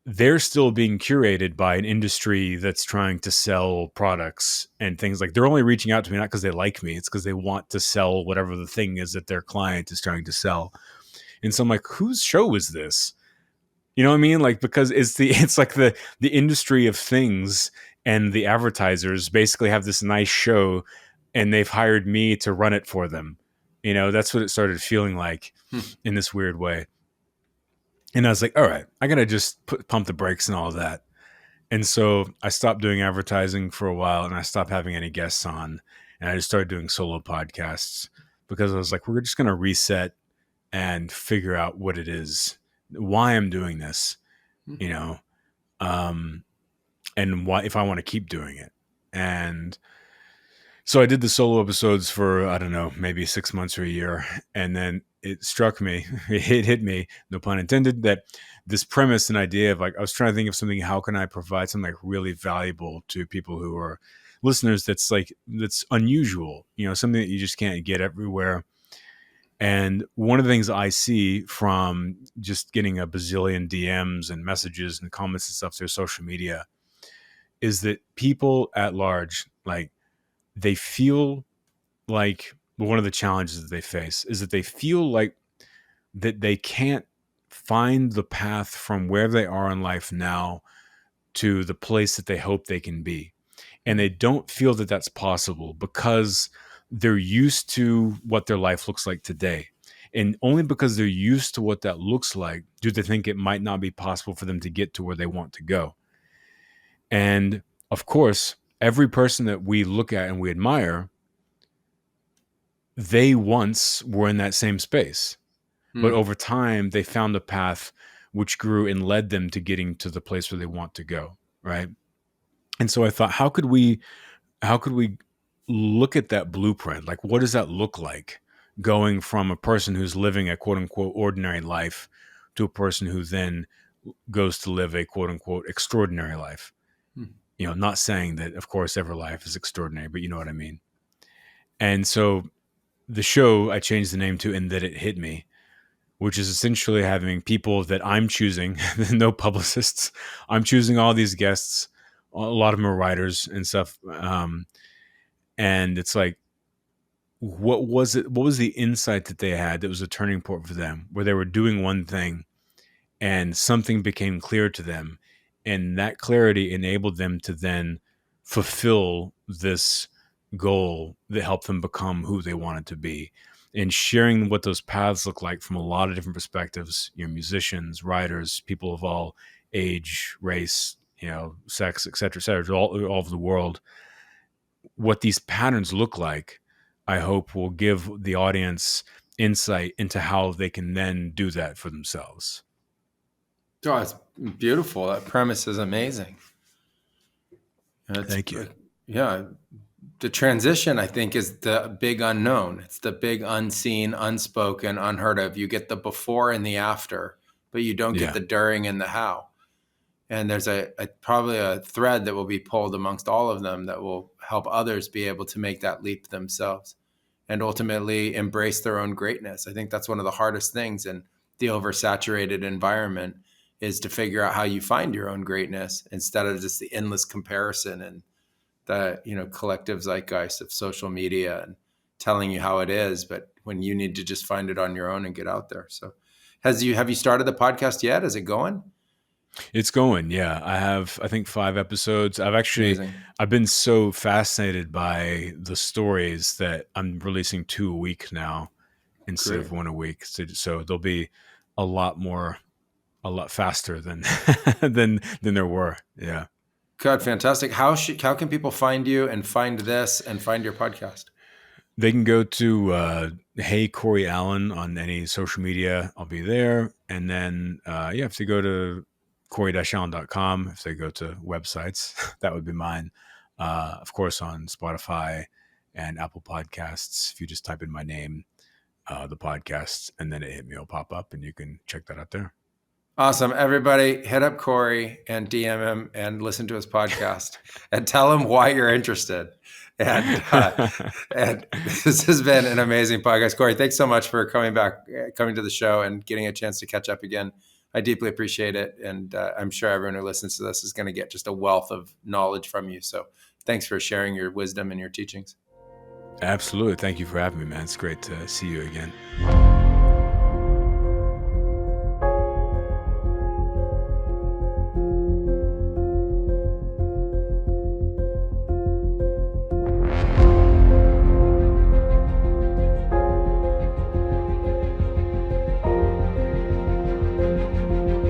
they're still being curated by an industry that's trying to sell products and things. Like they're only reaching out to me, not because they like me. It's because they want to sell whatever the thing is that their client is trying to sell. And so I'm like, whose show is this? You know what I mean? Like, because it's like the industry of things, and the advertisers basically have this nice show and they've hired me to run it for them. That's what it started feeling like in this weird way. And I was like, all right, I got to just pump the brakes and all of that. And so I stopped doing advertising for a while, and I stopped having any guests on. And I just started doing solo podcasts because I was like, we're just going to reset and figure out what it is, why I'm doing this, you know, and why, if I want to keep doing it. And so I did the solo episodes for, I don't know, maybe 6 months or a year. And then it struck me, it hit me, no pun intended, that this premise and idea of like, I was trying to think of something, how can I provide something like really valuable to people who are listeners that's like, that's unusual, you know, something that you just can't get everywhere. And one of the things I see from just getting a bazillion DMs and messages and comments and stuff through social media is that people at large, like, they feel like one of the challenges that they face is that they feel like that they can't find the path from where they are in life now to the place that they hope they can be. And they don't feel that that's possible because they're used to what their life looks like today. And only because they're used to what that looks like do they think it might not be possible for them to get to where they want to go. And of course, every person that we look at and we admire, they once were in that same space. But over time, they found a path which grew and led them to getting to the place where they want to go, right? And so I thought, how could we look at that blueprint? Like, what does that look like, going from a person who's living a quote unquote ordinary life to a person who then goes to live a quote unquote extraordinary life? You know, not saying that, of course, every life is extraordinary, but you know what I mean. And so the show, I changed the name to "And That It Hit Me," which is essentially having people that I'm choosing, no publicists. I'm choosing all these guests. A lot of them are writers and stuff. And it's like, what was it? What was the insight that they had that was a turning point for them, where they were doing one thing and something became clear to them, and that clarity enabled them to then fulfill this goal that helped them become who they wanted to be. And sharing what those paths look like from a lot of different perspectives, you know, musicians, writers, people of all age, race, you know, sex, et cetera, all over the world. What these patterns look like, I hope, will give the audience insight into how they can then do that for themselves. Oh, it's beautiful. That premise is amazing. Thank you. Yeah. The transition, I think, is the big unknown. It's the big unseen, unspoken, unheard of. You get the before and the after, but you don't get the during and the how. And there's probably a thread that will be pulled amongst all of them that will help others be able to make that leap themselves and ultimately embrace their own greatness. I think that's one of the hardest things in the oversaturated environment, is to figure out how you find your own greatness instead of just the endless comparison and the, you know, collective zeitgeist of social media and telling you how it is, but when you need to just find it on your own and get out there. So have you started the podcast yet? Is it going? It's going. Yeah. I have, I think, 5 episodes. I've been so fascinated by the stories that I'm releasing 2 a week now instead of 1 a week. So there'll be a lot faster than, than there were. Yeah. God, fantastic. How can people find you and find this and find your podcast? They can go to Hey Cory Allen on any social media. I'll be there. And then if they go to Cory-Allen.com, if they go to websites, that would be mine. Of course, on Spotify and Apple Podcasts, if you just type in my name, the podcast, and then it hit me, will pop up, and you can check that out there. Awesome. Everybody hit up Cory and DM him and listen to his podcast and tell him why you're interested. And this has been an amazing podcast. Cory, thanks so much for coming to the show and getting a chance to catch up again. I deeply appreciate it. And I'm sure everyone who listens to this is going to get just a wealth of knowledge from you. So thanks for sharing your wisdom and your teachings. Absolutely. Thank you for having me, man. It's great to see you again.